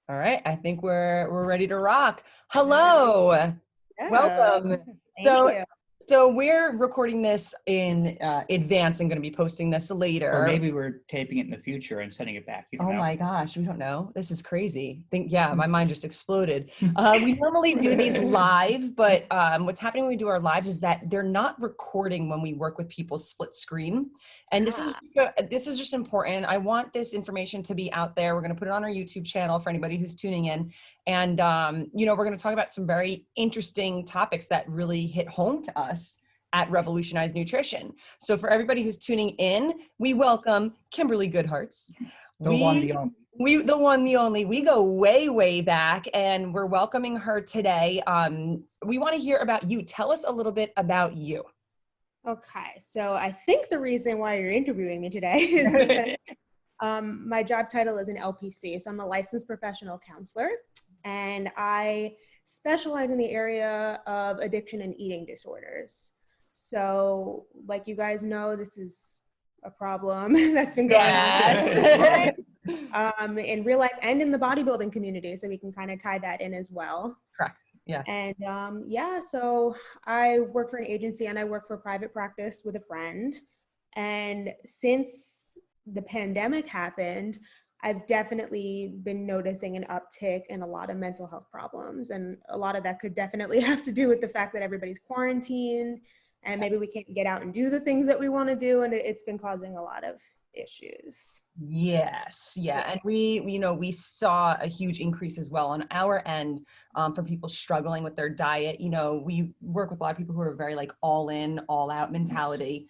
All right, I think we're ready to rock. Hello, Yeah. welcome. Thank you. So we're recording this in advance and going to be posting this later. Or maybe we're taping it in the future and sending it back. You don't know. My gosh, we don't know. This is crazy. My mind just exploded. We normally do these live, but what's happening when we do our lives is that they're not recording when we work with people split screen. And this is just important. I want this information to be out there. We're going to put it on our YouTube channel for anybody who's tuning in. And, we're going to talk about some very interesting topics that really hit home to us at RevolutioniZe Nutrition. So for everybody who's tuning in, we welcome Kimberly Goodhartz. The one, the only. We go way, way back, and we're welcoming her today. We want to hear about you. Tell us a little bit about you. Okay, so I think the reason why you're interviewing me today is because my job title is an LPC, so I'm a licensed professional counselor, and I specialize in the area of addiction and eating disorders. So, like you guys know, this is a problem that's been going on in real life and in the bodybuilding community. So we can kind of tie that in as well. Correct. Yeah. And so I work for an agency and I work for private practice with a friend. And since the pandemic happened, I've definitely been noticing an uptick in a lot of mental health problems. And a lot of that could definitely have to do with the fact that everybody's quarantined and maybe we can't get out and do the things that we want to do. And it's been causing a lot of issues. Yes. Yeah. And we saw a huge increase as well on our end for people struggling with their diet. We work with a lot of people who are very like all in, all out mentality.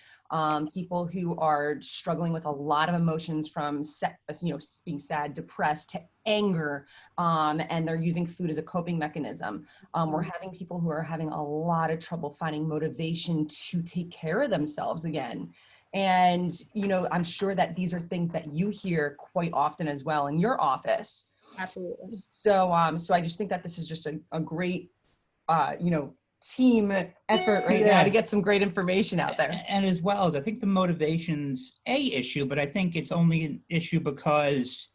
People who are struggling with a lot of emotions from, being sad, depressed to anger, and they're using food as a coping mechanism. We're having people who are having a lot of trouble finding motivation to take care of themselves again. And, I'm sure that these are things that you hear quite often as well in your office. Absolutely. So I just think that this is just a great, team effort now to get some great information out there. And as well as I think the motivation's a issue, but I think it's only an issue because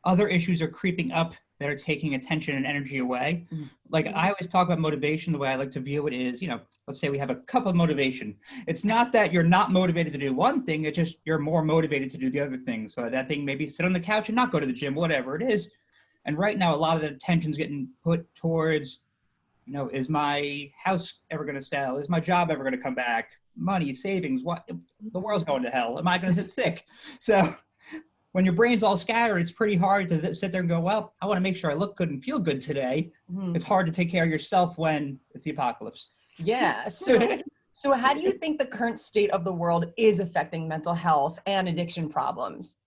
other issues are creeping up that are taking attention and energy away. Mm-hmm. Like I always talk about motivation, the way I like to view it is, let's say we have a cup of motivation. It's not that you're not motivated to do one thing, it's just you're more motivated to do the other thing. So that thing, maybe sit on the couch and not go to the gym, whatever it is. And right now, a lot of the attention's getting put towards, is my house ever going to sell? Is my job ever going to come back? Money, savings, what? The world's going to hell. Am I going to get sick? So when your brain's all scattered, it's pretty hard to sit there and go, well, I want to make sure I look good and feel good today. Mm-hmm. It's hard to take care of yourself when it's the apocalypse. Yeah. So how do you think the current state of the world is affecting mental health and addiction problems?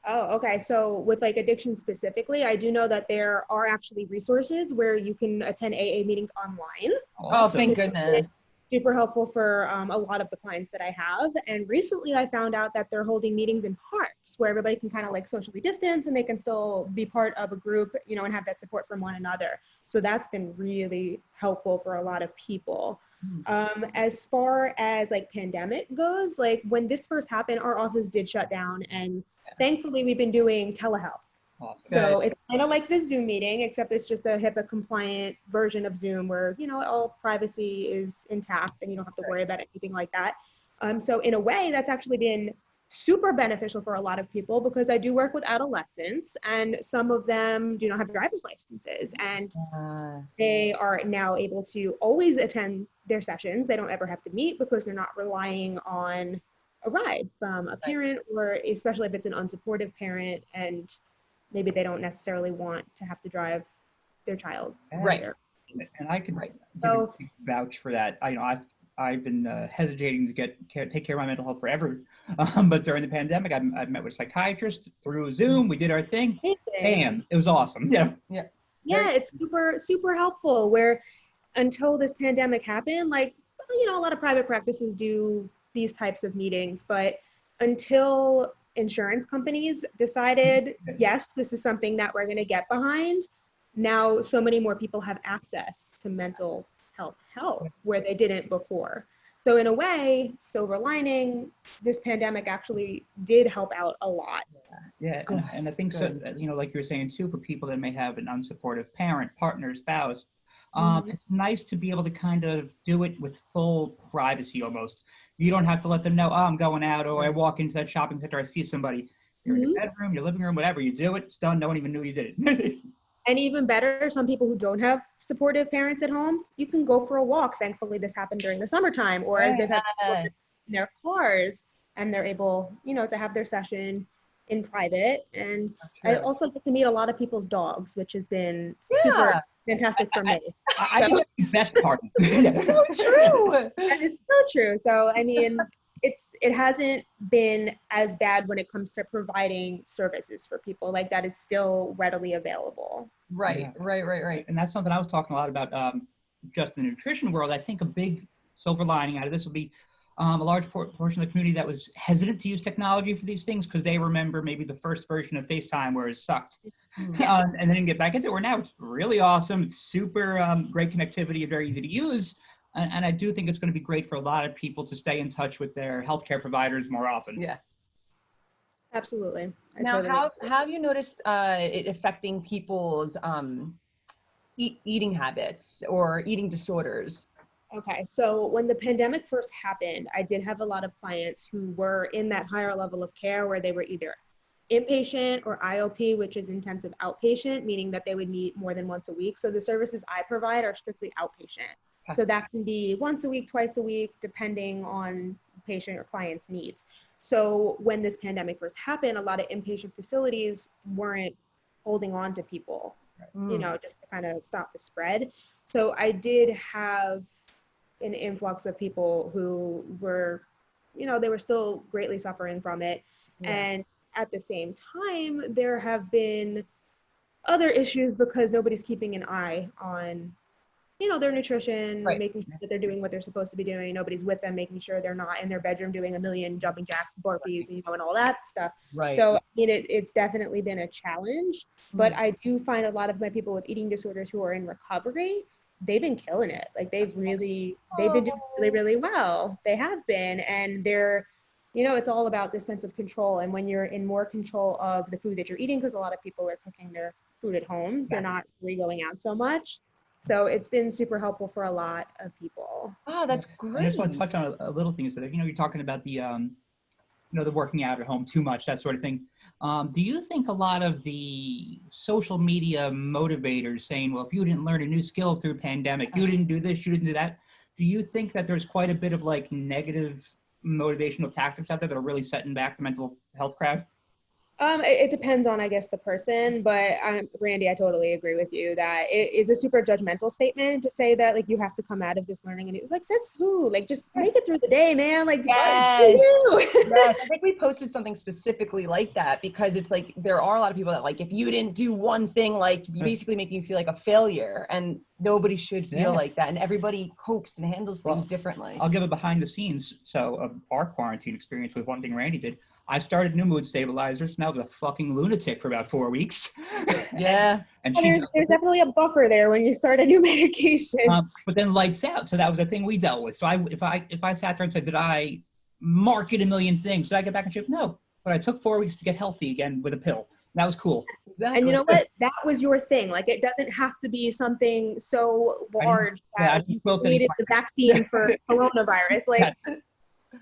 Oh, okay. So with like addiction specifically, I do know that there are actually resources where you can attend AA meetings online. Awesome. Oh, thank goodness. Super helpful for a lot of the clients that I have. And recently I found out that they're holding meetings in parks where everybody can kind of like socially distance and they can still be part of a group, and have that support from one another. So that's been really helpful for a lot of people. As far as like pandemic goes, like when this first happened, our office did shut down and thankfully we've been doing telehealth. Awesome. So it's kind of like this Zoom meeting, except it's just a HIPAA compliant version of Zoom where, all privacy is intact and you don't have to worry about anything like that. So in a way that's actually been super beneficial for a lot of people because I do work with adolescents and some of them do not have driver's licenses and they are now able to always attend their sessions. They don't ever have to meet because they're not relying on a ride from a parent, or especially if it's an unsupportive parent and maybe they don't necessarily want to have to drive their child. Right. And I can vouch for that. I've been hesitating to take care of my mental health forever. But during the pandemic, I've met with psychiatrists through Zoom. We did our thing. Bam, it was awesome. Yeah, it's super, super helpful where until this pandemic happened, like, a lot of private practices do these types of meetings, but until insurance companies decided, yes, this is something that we're going to get behind, now so many more people have access to mental health help where they didn't before. So in a way, silver lining, this pandemic actually did help out a lot. Yeah, and I think so, you know, like you were saying too, for people that may have an unsupportive parent, partner, spouse, it's nice to be able to kind of do it with full privacy almost. You don't have to let them know, oh, I'm going out, or I walk into that shopping center, I see somebody. You're in your bedroom, your living room, whatever, you do it, it's done, no one even knew you did it. And even better, some people who don't have supportive parents at home, you can go for a walk. Thankfully, this happened during the summertime, or they've had in their cars, and they're able, you know, to have their session in private. And I also get to meet a lot of people's dogs, which has been super fantastic for me. I think that's the best part. It's so true. That is so true. So, I mean, it hasn't been as bad when it comes to providing services for people. Like, that is still readily available. Right. And that's something I was talking a lot about just in the nutrition world. I think a big silver lining out of this would be a large portion of the community that was hesitant to use technology for these things because they remember maybe the first version of FaceTime where it sucked and they didn't get back into it. Where now it's really awesome. It's super great connectivity and very easy to use. And I do think it's going to be great for a lot of people to stay in touch with their healthcare providers more often. Yeah. Absolutely. Now, how have you noticed it affecting people's eating habits or eating disorders? Okay, so when the pandemic first happened, I did have a lot of clients who were in that higher level of care where they were either inpatient or IOP, which is intensive outpatient, meaning that they would meet more than once a week. So the services I provide are strictly outpatient. So that can be once a week, twice a week, depending on patient or client's needs. So when this pandemic first happened, a lot of inpatient facilities weren't holding on to people, you know, just to kind of stop the spread. So I did have an influx of people who were, you know, they were still greatly suffering from it. And at the same time, there have been other issues because nobody's keeping an eye on, you know, their nutrition, making sure that they're doing what they're supposed to be doing. Nobody's with them, making sure they're not in their bedroom doing a million jumping jacks, burpees, you know, and all that stuff. So, I mean, it's definitely been a challenge, but I do find a lot of my people with eating disorders who are in recovery, they've been killing it. Like they've been doing really, really well. They have been, and they're, you know, it's all about this sense of control. And when you're in more control of the food that you're eating, because a lot of people are cooking their food at home, they're not really going out so much. So it's been super helpful for a lot of people. Oh, that's great. I just want to touch on a little thing. So that, you know, you're talking about the, you know, the working out at home too much, that sort of thing. Do you think a lot of the social media motivators saying, well, if you didn't learn a new skill through pandemic, you didn't do this, you didn't do that. Do you think that there's quite a bit of like negative motivational tactics out there that are really setting back the mental health crowd? It depends on, I guess, the person, but Randy, I totally agree with you that it is a super judgmental statement to say that, like, you have to come out of this learning and it's like, says who? Like, just make it through the day, man. Like, yes, I think we posted something specifically like that because it's like, there are a lot of people that like, if you didn't do one thing, like basically making you feel like a failure, and nobody should feel like that. And everybody copes and handles things differently. I'll give a behind the scenes. So of our quarantine experience with one thing Randy did, I started new mood stabilizers, and I was a fucking lunatic for about 4 weeks. Yeah. And there's definitely a buffer there when you start a new medication. But then lights out. So that was a thing we dealt with. So if I sat there and said, did I market a million things? Did I get back in shape? No. But I took 4 weeks to get healthy again with a pill. And that was cool. Exactly. And you know what? That was your thing. Like, it doesn't have to be something so large that you needed the vaccine for coronavirus. Like,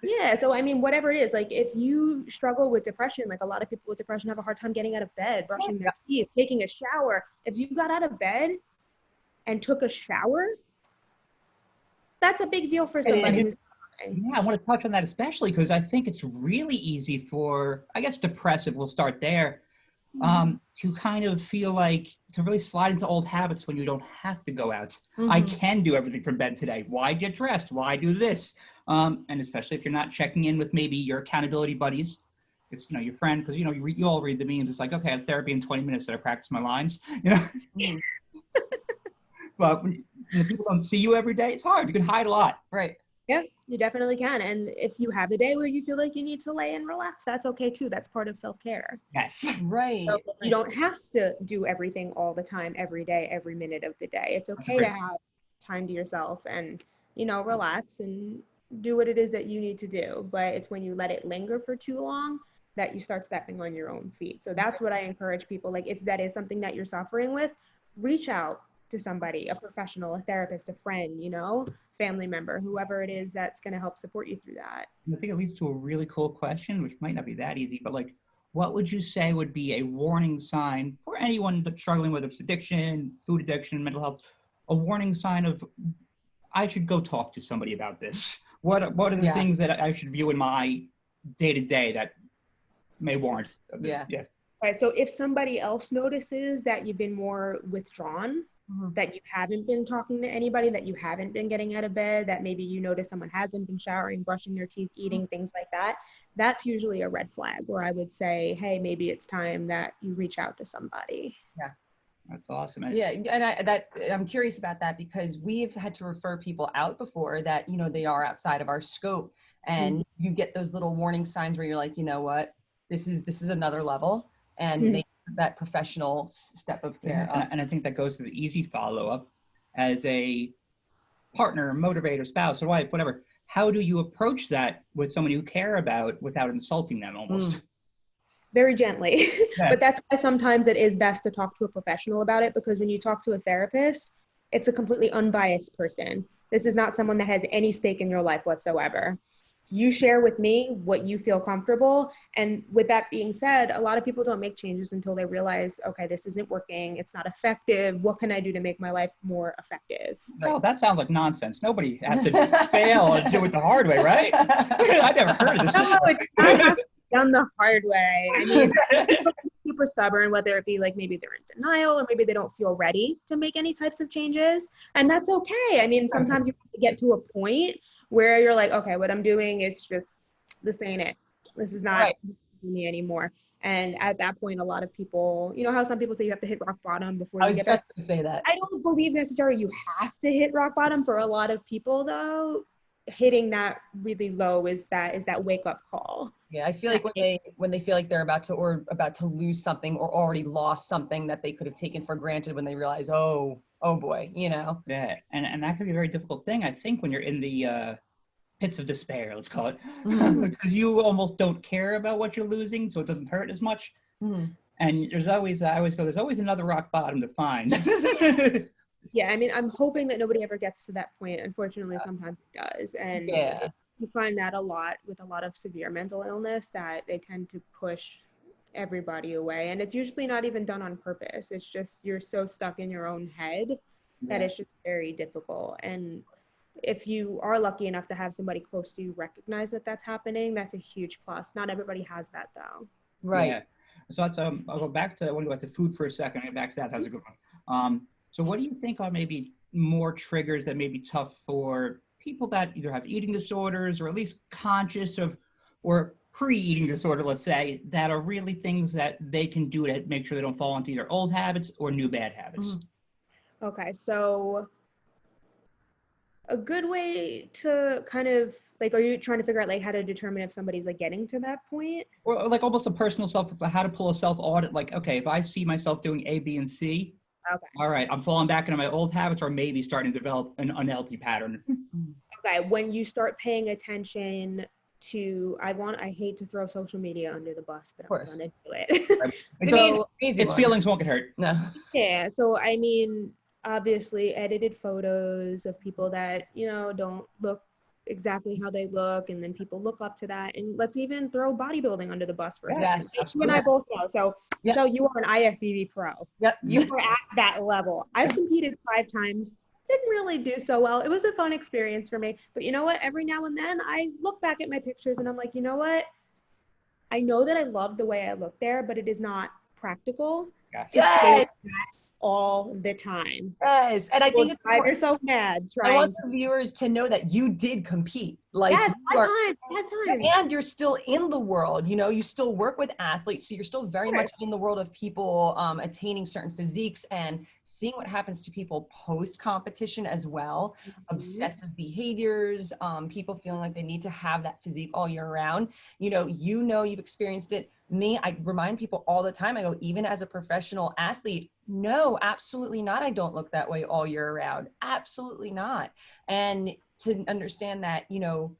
yeah, so I mean, whatever it is, like if you struggle with depression, like a lot of people with depression have a hard time getting out of bed, brushing their teeth, taking a shower. If you got out of bed and took a shower, that's a big deal for somebody who's suffering. Yeah, I want to touch on that especially because I think it's really easy for, I guess, depressive, we'll start there, to kind of feel like, to really slide into old habits when you don't have to go out. I can do everything from bed today. Why get dressed? Why do this? And especially if you're not checking in with maybe your accountability buddies, it's, you know, your friend, because, you know, you all read the memes. It's like, okay, I have therapy in 20 minutes that I practice my lines, you know. But when people don't see you every day, it's hard. You can hide a lot. Right. Yeah, you definitely can. And if you have a day where you feel like you need to lay and relax, that's okay too. That's part of self-care. Yes. Right. So you don't have to do everything all the time, every day, every minute of the day. It's okay to have time to yourself and, you know, relax and do what it is that you need to do. But it's when you let it linger for too long that you start stepping on your own feet. So that's what I encourage people. Like, if that is something that you're suffering with, reach out to somebody, a professional, a therapist, a friend, you know, family member, whoever it is that's going to help support you through that. I think it leads to a really cool question, which might not be that easy, but like, what would you say would be a warning sign for anyone that's struggling with addiction, food addiction, mental health, a warning sign of, I should go talk to somebody about this? What are the things that I should view in my day-to-day that may warrant? Yeah. Right. So if somebody else notices that you've been more withdrawn, that you haven't been talking to anybody, that you haven't been getting out of bed, that maybe you notice someone hasn't been showering, brushing their teeth, eating, things like that, that's usually a red flag where I would say, hey, maybe it's time that you reach out to somebody. Yeah. That's awesome. Yeah, and I'm curious about that because we've had to refer people out before that, you know, they are outside of our scope, and you get those little warning signs where you're like, you know what, this is another level, and they that professional step of care. And I think that goes to the easy follow-up as a partner, motivator, spouse, or wife, whatever. How do you approach that with someone you care about without insulting them almost? Very gently. But that's why sometimes it is best to talk to a professional about it, because when you talk to a therapist, it's a completely unbiased person. This is not someone that has any stake in your life whatsoever. You share with me what you feel comfortable. And with that being said, a lot of people don't make changes until they realize, okay, this isn't working. It's not effective. What can I do to make my life more effective? Well, that sounds like nonsense. Nobody has to fail and do it the hard way, right? I never heard of this. No, it's not done the hard way. I mean, people are super stubborn, whether it be like maybe they're in denial or maybe they don't feel ready to make any types of changes. And that's okay. I mean, sometimes you have to get to a point where you're like, okay, what I'm doing is just, this ain't it. This is not me anymore. And at that point, a lot of people, you know how some people say you have to hit rock bottom before you get back? I was just going to say that. I don't believe necessarily you have to hit rock bottom. For a lot of people though, hitting that really low is that wake up call. Yeah, I feel like when they feel like they're about to lose something or already lost something that they could have taken for granted, when they realize, oh boy, you know. Yeah, and that can be a very difficult thing, I think, when you're in the pits of despair, let's call it, because you almost don't care about what you're losing, so it doesn't hurt as much. And there's always, I always go, there's always another rock bottom to find. Yeah, I mean, I'm hoping that nobody ever gets to that point. Unfortunately, sometimes it does. And you find that a lot with a lot of severe mental illness, that they tend to push everybody away. And it's usually not even done on purpose. It's just you're so stuck in your own head that it's just very difficult. And if you are lucky enough to have somebody close to you recognize that that's happening, that's a huge plus. Not everybody has that though. Right. Yeah. So that's, I'll go back to, I want to go back to food for a second. I'll get back to that. That was a good one. So what do you think are maybe more triggers that may be tough for people that either have eating disorders or at least conscious of, or pre-eating disorder, let's say, that are really things that they can do to make sure they don't fall into either old habits or new bad habits? Okay, so a good way to kind of, like, are you trying to figure out like how to determine if somebody's like getting to that point? Or like almost a personal how to pull a self-audit, like, okay, if I see myself doing A, B, and C, all right, I'm falling back into my old habits or maybe starting to develop an unhealthy pattern. Okay, when you start paying attention to, I hate to throw social media under the bus, but I'm gonna do it. Its feelings won't get hurt. No. Yeah, so I mean, obviously edited photos of people that, you know, don't look exactly how they look, and then people look up to that. And let's even throw bodybuilding under the bus for a second. You and I both know. So you are an IFBB pro. You were at that level. I've competed 5 times. Didn't really do so well. It was a fun experience for me. But you know what? Every now and then I look back at my pictures and I'm like, you know what? I know that I love the way I look there, but it is not practical to stay all the time. Yes, and I think it's drive yourself mad. I want the viewers to know that you did compete. Like, yes, I had time. And you're still in the world, you know, you still work with athletes, so you're still very much in the world of people attaining certain physiques and seeing what happens to people post-competition as well. Obsessive behaviors, people feeling like they need to have that physique all year round. You know, you've experienced it. Me, I remind people all the time, I go, even as a professional athlete, no, absolutely not. I don't look that way all year round. Absolutely not. And to understand that, you know,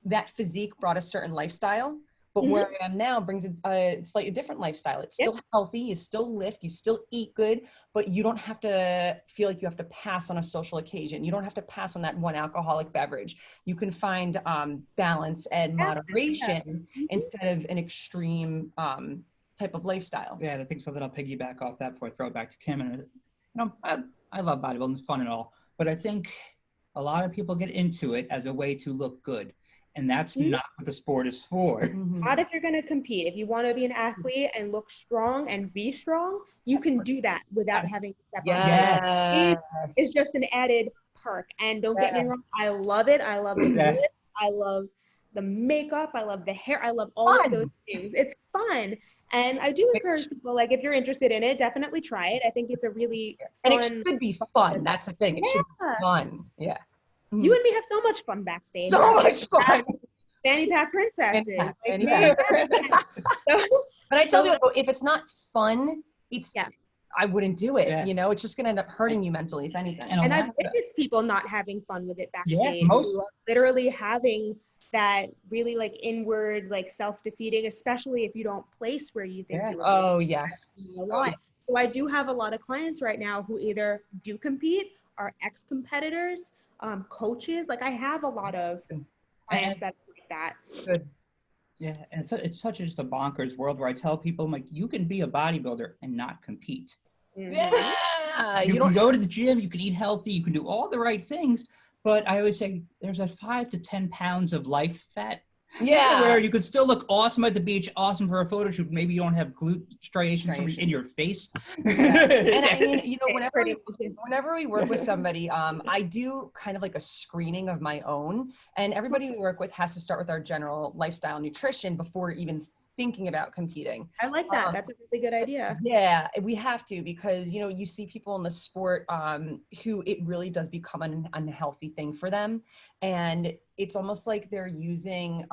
that physique brought a certain lifestyle, but where I am now brings a slightly different lifestyle. It's still healthy, you still lift, you still eat good, but you don't have to feel like you have to pass on a social occasion. You don't have to pass on that one alcoholic beverage. You can find balance and moderation instead of an extreme type of lifestyle. Yeah, I think something I'll piggyback off that before I throw it back to Kim. And you know, I love bodybuilding; it's fun and all, but I think a lot of people get into it as a way to look good, and that's not what the sport is for. Not if you're going to compete. If you want to be an athlete and look strong and be strong, you can do that without having to step on stage. It's just an added perk. And don't get me wrong, I love it. I love the lift. I love the makeup. I love the hair. I love all of those things. It's fun. And I do encourage people, like, if you're interested in it, definitely try it. I think it's a really fun. And it should be fun. That's the thing. It should be fun. Yeah. You and me have so much fun backstage. So much fun. Fanny pack princesses. But I tell people, if it's not fun, it's I wouldn't do it. You know, it's just going to end up hurting you mentally, if anything. And I've witnessed people not having fun with it backstage. Yeah, literally having that really like inward, like self-defeating, especially if you don't place where you think you are. Oh, yes. So I do have a lot of clients right now who either do compete, are ex-competitors, coaches. Like I have a lot of clients that are like that. Good. Yeah, and it's such just a bonkers world where I tell people, I'm like, you can be a bodybuilder and not compete. Yeah. You can go to the gym, you can eat healthy, you can do all the right things, but I always say there's a 5 to 10 pounds of life fat. Yeah. Where you could still look awesome at the beach, awesome for a photo shoot. Maybe you don't have glute striations in your face. And I mean, you know, whenever we work with somebody, I do kind of like a screening of my own, and everybody we work with has to start with our general lifestyle nutrition before even thinking about competing. I like that. That's a really good idea. Yeah, we have to, because, you know, you see people in the sport who it really does become an unhealthy thing for them. And it's almost like they're using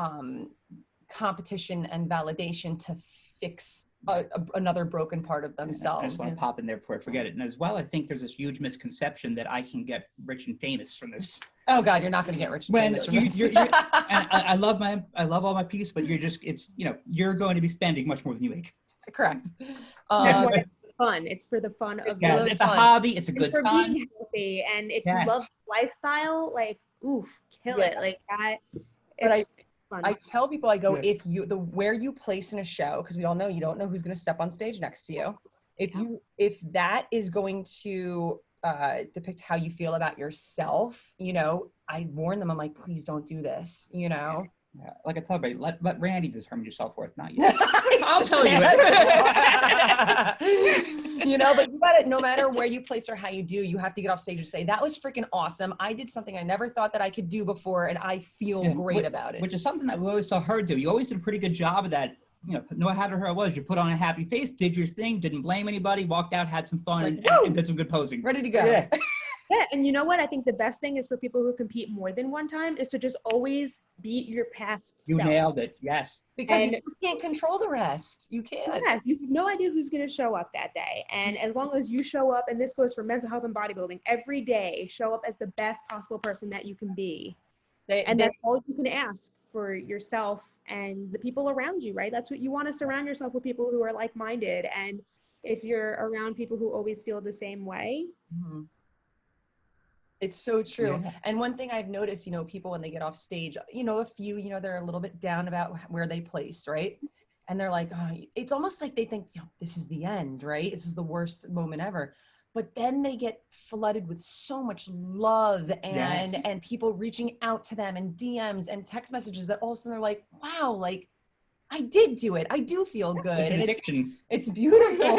competition and validation to fix another broken part of themselves. I just want to pop in there before I forget it. And as well, I think there's this huge misconception that I can get rich and famous from this. Oh God, you're not going to get rich and famous from this. And I love all my pieces, but you're going to be spending much more than you make. Correct. That's why it's fun. It's for the fun of it's a hobby. It's a good time. Being healthy, and if you love lifestyle, like kill it like that. It's fun. I tell people, I go, if you where you place in a show, because we all know you don't know who's going to step on stage next to you. If that is going to depict how you feel about yourself, you know, I warn them. I'm like, please don't do this. You know. Yeah, like I tell everybody, let Randy determine your self-worth, not you. I'll tell you. You know, but you gotta, no matter where you place or how you do, you have to get off stage and say, that was freaking awesome. I did something I never thought that I could do before, and I feel great about it. Which is something that we always saw her do. You always did a pretty good job of that. You know, no matter who it was, you put on a happy face, did your thing, didn't blame anybody, walked out, had some fun, and did some good posing. Ready to go. Yeah. Yeah, and you know what? I think the best thing is for people who compete more than one time is to just always beat your past self. You nailed it, yes. Because you can't control the rest. You can't. Yeah, you have no idea who's going to show up that day. And as long as you show up, and this goes for mental health and bodybuilding, every day, show up as the best possible person that you can be. That's all you can ask for yourself and the people around you, right? That's what you want to surround yourself with, people who are like-minded. And if you're around people who always feel the same way, it's so true. Yeah. And one thing I've noticed, you know, people when they get off stage, you know, they're a little bit down about where they place, right? And they're like, oh, it's almost like they think, this is the end, right? This is the worst moment ever. But then they get flooded with so much love and people reaching out to them and DMs and text messages that all of a sudden they're like, wow, like I did do it. I do feel good. It's an addiction. It's beautiful.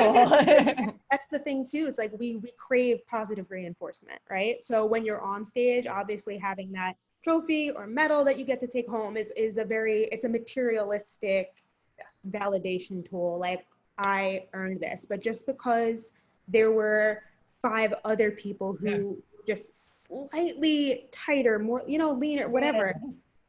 That's the thing too. It's like we crave positive reinforcement, right? So when you're on stage, obviously having that trophy or medal that you get to take home is it's a materialistic validation tool. Like, I earned this. But just because there were 5 other people who just slightly tighter, more, leaner, whatever.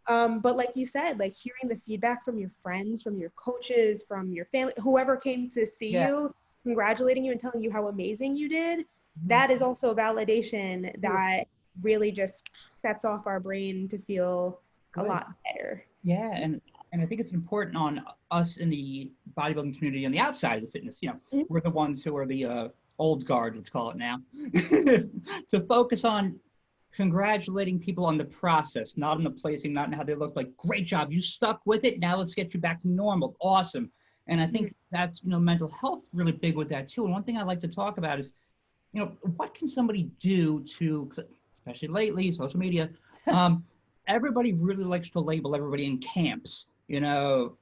But like you said, like hearing the feedback from your friends, from your coaches, from your family, whoever came to see you, congratulating you and telling you how amazing you did, that is also validation that really just sets off our brain to feel a lot better. Yeah, and I think it's important on us in the bodybuilding community on the outside of the fitness. You know, we're the ones who are the old guard, let's call it now, to focus on congratulating people on the process, not on the placing, not in how they look. Like, great job, you stuck with it. Now let's get you back to normal. Awesome. And I think that's, you know, mental health really big with that too. And one thing I like to talk about is, you know, what can somebody do to, especially lately, social media, everybody really likes to label everybody in camps. You know,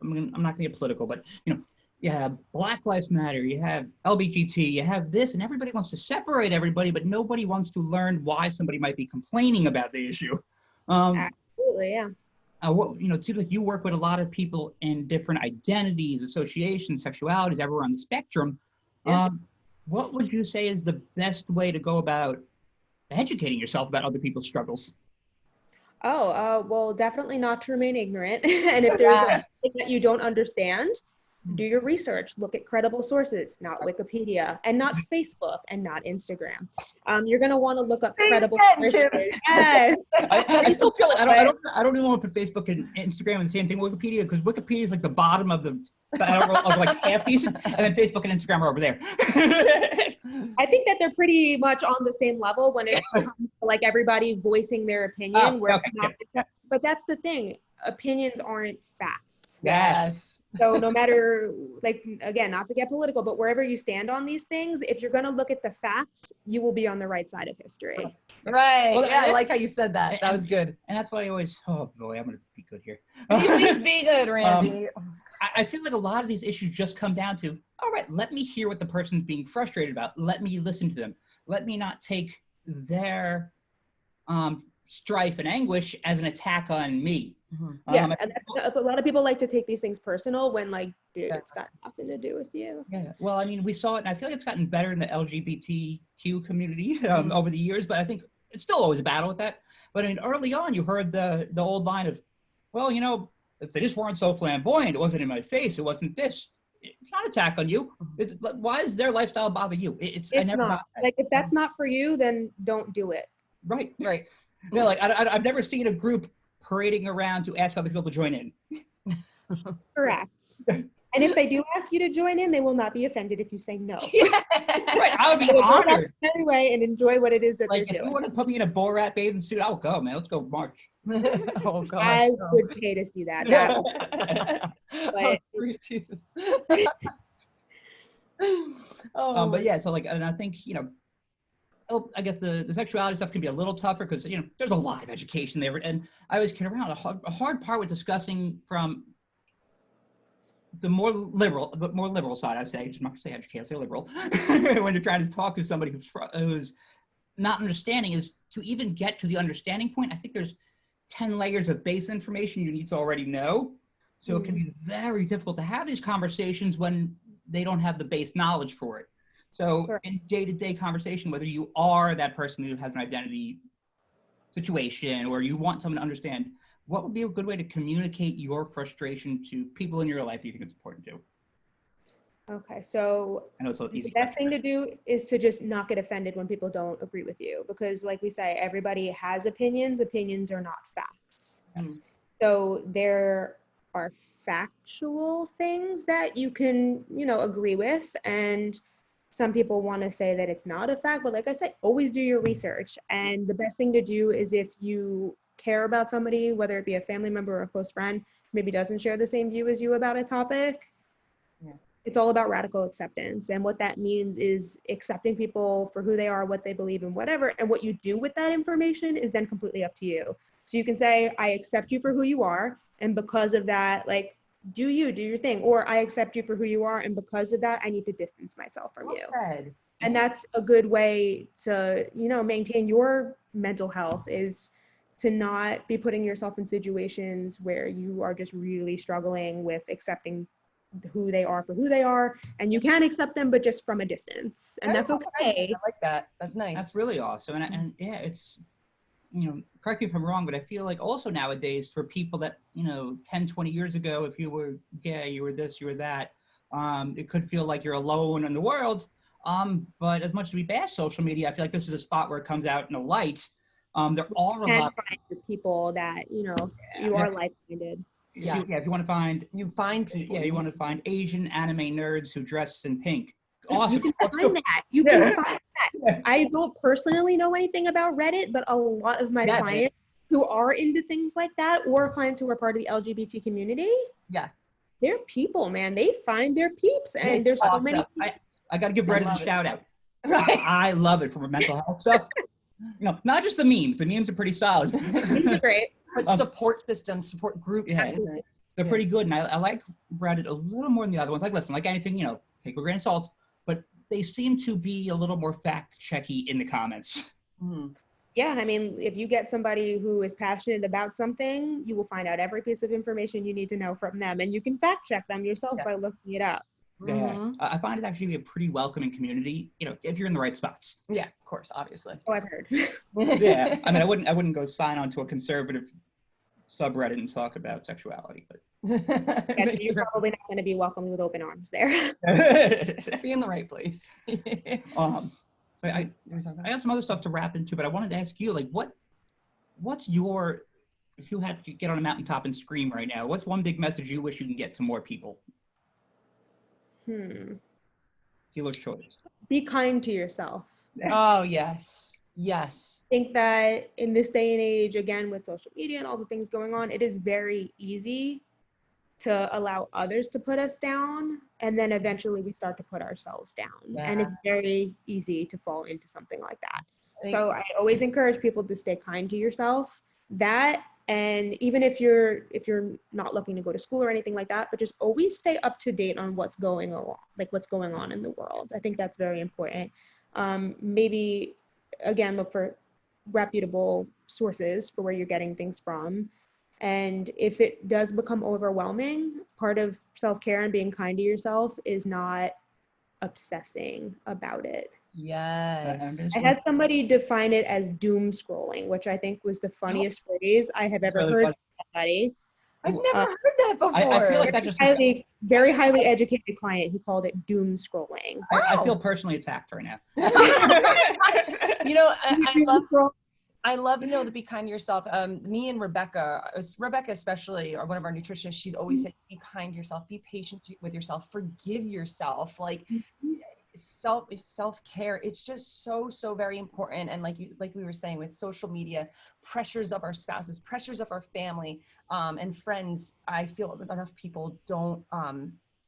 I'm not going to get political, but, you know, you have Black Lives Matter, you have LGBT, you have this, and everybody wants to separate everybody, but nobody wants to learn why somebody might be complaining about the issue. Absolutely, yeah. You know, it seems like you work with a lot of people in different identities, associations, sexualities, everywhere on the spectrum. Yeah. What would you say is the best way to go about educating yourself about other people's struggles? Well, definitely not to remain ignorant. And if there's something that you don't understand, do your research. Look at credible sources, not Wikipedia, and not Facebook, and not Instagram. You're gonna want to look up credible sources. Yes. I still feel like I don't really want to put Facebook and Instagram in the same thing with Wikipedia, because Wikipedia is like the bottom of the of like half decent, and then Facebook and Instagram are over there. I think that they're pretty much on the same level when it comes to like everybody voicing their opinion. But that's the thing. Opinions aren't facts. Yes. So no matter, like, again, not to get political, but wherever you stand on these things, if you're going to look at the facts, you will be on the right side of history. Right. Well, yeah, I like how you said that. That was good. And that's why I always, oh boy, I'm going to be good here. Please be good, Randy. I feel like a lot of these issues just come down to, all right, let me hear what the person's being frustrated about. Let me listen to them. Let me not take their strife and anguish as an attack on me. Yeah, and a lot of people like to take these things personal when, like, dude, it's got nothing to do with you. Yeah, well, I mean, we saw it, and I feel like it's gotten better in the LGBTQ community over the years, but I think it's still always a battle with that. But I mean, early on, you heard the old line of, well, you know, if they just weren't so flamboyant, it wasn't in my face, it wasn't this. It's not an attack on you. Why does their lifestyle bother you? I never not. Like, if that's not for you, then don't do it. Right. Yeah, like I've never seen a group parading around to ask other people to join in. Correct. And if they do ask you to join in, they will not be offended if you say no. Right, I would be honored. Anyway, and enjoy what it is that they're doing. If you want to put me in a Borat bathing suit, I'll go, man. Let's go march. Oh, God. I would pay to see that. But yeah, so like, and I think, you know, I guess the sexuality stuff can be a little tougher because, you know, there's a lot of education there. And I always kid around. A hard part with discussing from the more liberal side, I'd say, just not to say educated, I'd say liberal, when you're trying to talk to somebody who's not understanding, is to even get to the understanding point. I think there's 10 layers of base information you need to already know. So it can be very difficult to have these conversations when they don't have the base knowledge for it. So in day-to-day conversation, whether you are that person who has an identity situation or you want someone to understand, what would be a good way to communicate your frustration to people in your life you think it's important to? Okay, so I know it's an easy the best thing to do is to just not get offended when people don't agree with you, because like we say, everybody has opinions. Opinions are not facts. So there are factual things that you can, you know, agree with, and some people want to say that it's not a fact, but like I said, always do your research. And the best thing to do is, if you care about somebody, whether it be a family member or a close friend, maybe doesn't share the same view as you about a topic, it's all about radical acceptance. And what that means is accepting people for who they are, what they believe in, whatever. And what you do with that information is then completely up to you. So you can say, I accept you for who you are, and because of that, like, do your thing. Or I accept you for who you are, and because of that, I need to distance myself from you. Said. And that's a good way to, you know, maintain your mental health, is to not be putting yourself in situations where you are just really struggling with accepting who they are for who they are, and you can accept them, but just from a distance, and that's okay. I like that. That's nice. That's really awesome. And yeah, it's, you know, correct me if I'm wrong, but I feel like also nowadays for people that, you know, 10, 20 years ago, if you were gay, you were this, you were that, it could feel like you're alone in the world. But as much as we bash social media, I feel like this is a spot where it comes out in the light. There are a And lot. find the people that, you know, you are like-minded. If you want to find, You find people. you want to find Asian anime nerds who dress in pink. Awesome. You Let's can go. find that. You can find that. I don't personally know anything about Reddit, but a lot of my clients who are into things like that, or clients who are part of the LGBT community, they're people, man. They find their peeps, and there's so many. I got to give Reddit a shout out. Right. I love it for mental health stuff. You know, not just the memes. The memes are pretty solid. Memes are great. But support systems, support groups. Absolutely. They're pretty good, and I like Reddit a little more than the other ones. Like, listen, like anything, you know, take with a grain of salt, but they seem to be a little more fact-checky in the comments. Yeah, I mean, if you get somebody who is passionate about something, you will find out every piece of information you need to know from them, and you can fact-check them yourself by looking it up. Yeah, I find it actually a pretty welcoming community, you know, if you're in the right spots. Yeah, of course, obviously. Oh, I've heard. Yeah, I mean, I wouldn't go sign on to a conservative subreddit and talk about sexuality, but Yeah, you're probably not going to be welcomed with open arms there. Be in the right place. I have some other stuff to wrap into, but I wanted to ask you, like, what's your, if you had to get on a mountaintop and scream right now, what's one big message you wish you can get to more people? Dealer's choice. Be kind to yourself. Oh, yes. Yes. I think that in this day and age, again, with social media and all the things going on, it is very easy to allow others to put us down. And then eventually we start to put ourselves down. And it's very easy to fall into something like that. So I always encourage people to stay kind to yourself. That, and even if you're not looking to go to school or anything like that, but just always stay up to date on what's going on in the world. I think that's very important. Maybe, again, look for reputable sources for where you're getting things from. And if it does become overwhelming, part of self-care and being kind to yourself is not obsessing about it. Yes. I had somebody define it as doom scrolling, which I think was the funniest phrase I have ever heard from somebody. I've never heard that before. I feel like that just very highly educated client. He called it doom scrolling. I feel personally attacked right now. You know, I love, you know, to be kind to yourself. Me and Rebecca especially, or one of our nutritionists, she's always said, be kind to yourself, be patient with yourself, forgive yourself. Like self-care, it's just so very important. And like we were saying, with social media, pressures of our spouses, pressures of our family, and friends, I feel enough people don't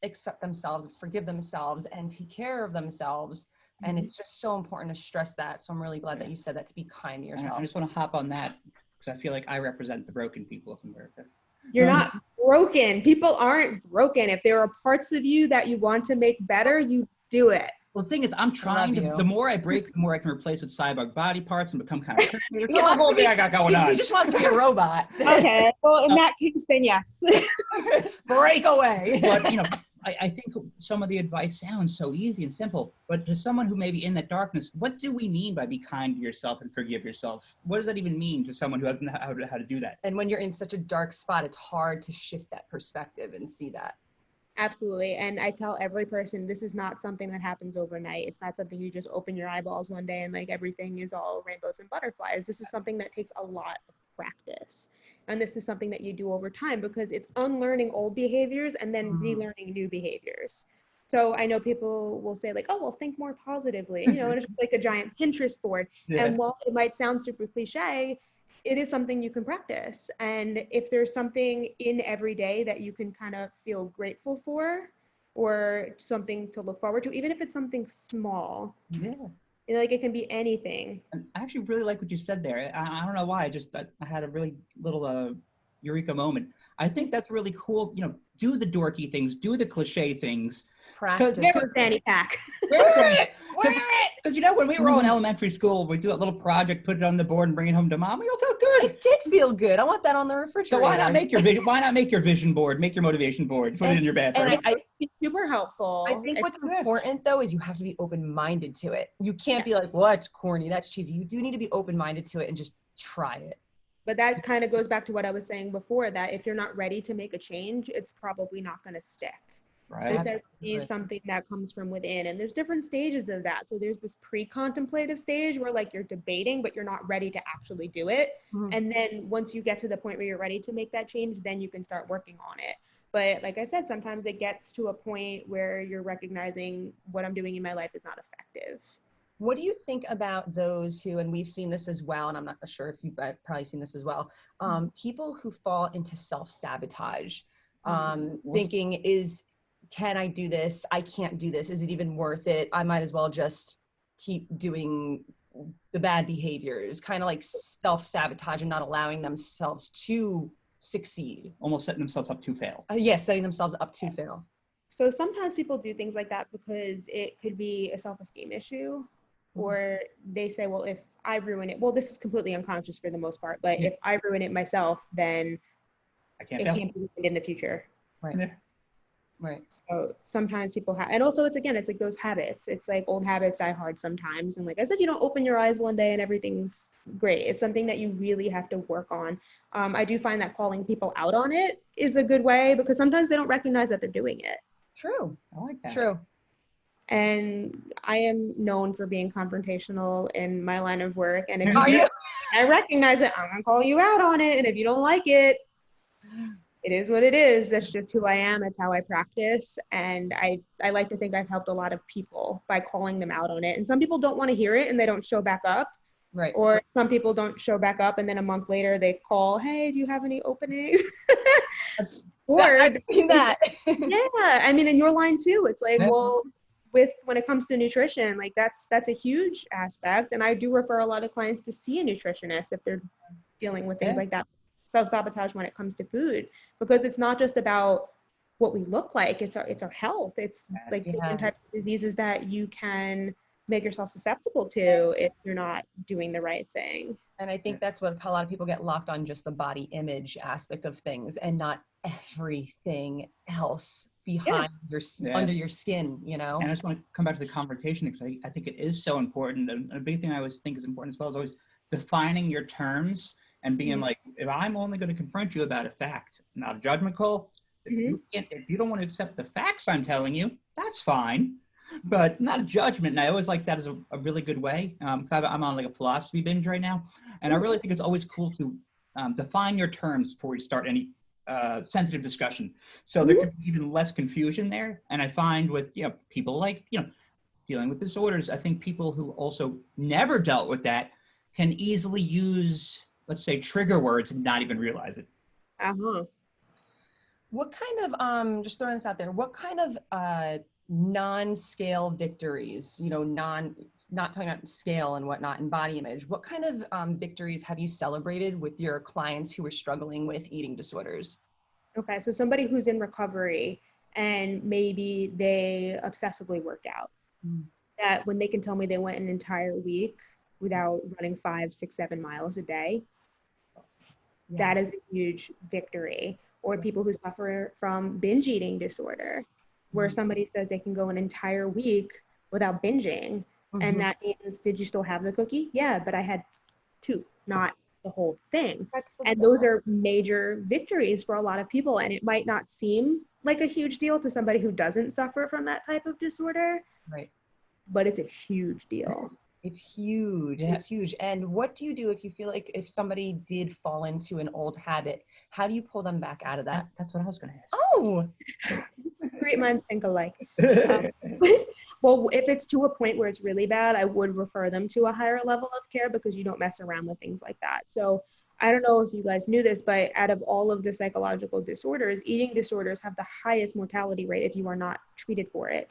accept themselves, forgive themselves, and take care of themselves. And it's just so important to stress that. So I'm really glad that you said that, to be kind to yourself. I just want to hop on that because I feel like I represent the broken people of America. You're not broken. People aren't broken. If there are parts of you that you want to make better, you do it. Well, the thing is, I'm trying to, the more I break, the more I can replace with cyborg body parts and become kind of, the whole thing I got going on. He just wants to be a robot. Okay, well, in that case, then yes. Break away. But, you know, I think some of the advice sounds so easy and simple, but to someone who may be in that darkness, what do we mean by be kind to yourself and forgive yourself? What does that even mean to someone who doesn't know how to do that? And when you're in such a dark spot, it's hard to shift that perspective and see that. Absolutely. And I tell every person, this is not something that happens overnight. It's not something you just open your eyeballs one day and like everything is all rainbows and butterflies. This is something that takes a lot of practice. And this is something that you do over time, because it's unlearning old behaviors and then relearning new behaviors. So I know people will say like, oh, well, think more positively, you know, and it's like a giant Pinterest board. Yeah. And while it might sound super cliche, it is something you can practice. And if there's something in every day that you can kind of feel grateful for, or something to look forward to, even if it's something small, you know, like it can be anything. I actually really like what you said there. I don't know why, I had a really little eureka moment. I think that's really cool. You know, do the dorky things, do the cliche things. Practice. Never fanny pack. Wear it. Because, you know, when we were all in elementary school, we do a little project, put it on the board and bring it home to mom. We all felt good. It did feel good. I want that on the refrigerator. So why not make your vision board, make your motivation board, put it in your bathroom. It's super helpful. I think what's important though is you have to be open-minded to it. You can't be like, well, that's corny, that's cheesy. You do need to be open-minded to it and just try it. But that kind of goes back to what I was saying before, that if you're not ready to make a change, it's probably not going to stick. Right. This has to be something that comes from within. And there's different stages of that. So there's this pre-contemplative stage where like you're debating, but you're not ready to actually do it. Mhm. And then once you get to the point where you're ready to make that change, then you can start working on it. But like I said, sometimes it gets to a point where you're recognizing what I'm doing in my life is not effective. What do you think about those who, and we've seen this as well, and I'm not sure if you've probably seen this as well, people who fall into self-sabotage, thinking can I do this? I can't do this. Is it even worth it? I might as well just keep doing the bad behaviors, kind of like self-sabotage and not allowing themselves to succeed. Almost setting themselves up to fail. Yes, setting themselves up to fail. So sometimes people do things like that because it could be a self-esteem issue, or they say, well, if I ruin it, well, this is completely unconscious for the most part, but if I ruin it myself, then I can't it can't be ruined in the future. Right. Yeah. Right. So sometimes people have, and also it's like those habits. It's like old habits die hard sometimes. And like I said, you don't open your eyes one day and everything's great. It's something that you really have to work on. I do find that calling people out on it is a good way because sometimes they don't recognize that they're doing it. True. I like that. True. And I am known for being confrontational in my line of work. And if I recognize it, I'm gonna call you out on it. And if you don't like it, it is what it is. That's just who I am. It's how I practice. And I like to think I've helped a lot of people by calling them out on it. And some people don't want to hear it and they don't show back up. Right. Or some people don't show back up and then a month later they call, hey, do you have any openings? Or I've seen that. yeah, I mean, in your line too, it's like, well, when it comes to nutrition, like that's a huge aspect. And I do refer a lot of clients to see a nutritionist if they're dealing with things like that. Self-sabotage when it comes to food, because it's not just about what we look like, it's our health. It's like different types of diseases that you can make yourself susceptible to if you're not doing the right thing. And I think that's what a lot of people get locked on, just the body image aspect of things and not everything else behind your under your skin, you know. And I just want to come back to the confrontation because I think it is so important. And a big thing I always think is important as well is always defining your terms and being like, if I'm only going to confront you about a fact, not a judgment call, if you don't want to accept the facts I'm telling you, that's fine, but not a judgment. And I always like that as a really good way. I'm on like a philosophy binge right now. And I really think it's always cool to define your terms before you start any sensitive discussion. So there can be even less confusion there. And I find with, people like, dealing with disorders, I think people who also never dealt with that can easily use, let's say, trigger words and not even realize it. What kind of, just throwing this out there, what kind of non-scale victories, not talking about scale and whatnot and body image, what kind of victories have you celebrated with your clients who are struggling with eating disorders? Okay, so somebody who's in recovery and maybe they obsessively work out, that when they can tell me they went an entire week without running 5, 6, 7 miles a day, that is a huge victory. Or people who suffer from binge eating disorder, where somebody says they can go an entire week without binging. And that means, did you still have the cookie? Yeah, but I had 2, not the whole thing. And those are major victories for a lot of people. And it might not seem like a huge deal to somebody who doesn't suffer from that type of disorder. Right. But it's a huge deal. It's huge. Yeah. It's huge. And what do you do if you feel like if somebody did fall into an old habit, how do you pull them back out of that? That's what I was going to ask. Oh, Great minds think alike. Well, if it's to a point where it's really bad, I would refer them to a higher level of care because you don't mess around with things like that. So I don't know if you guys knew this, but out of all of the psychological disorders, eating disorders have the highest mortality rate if you are not treated for it.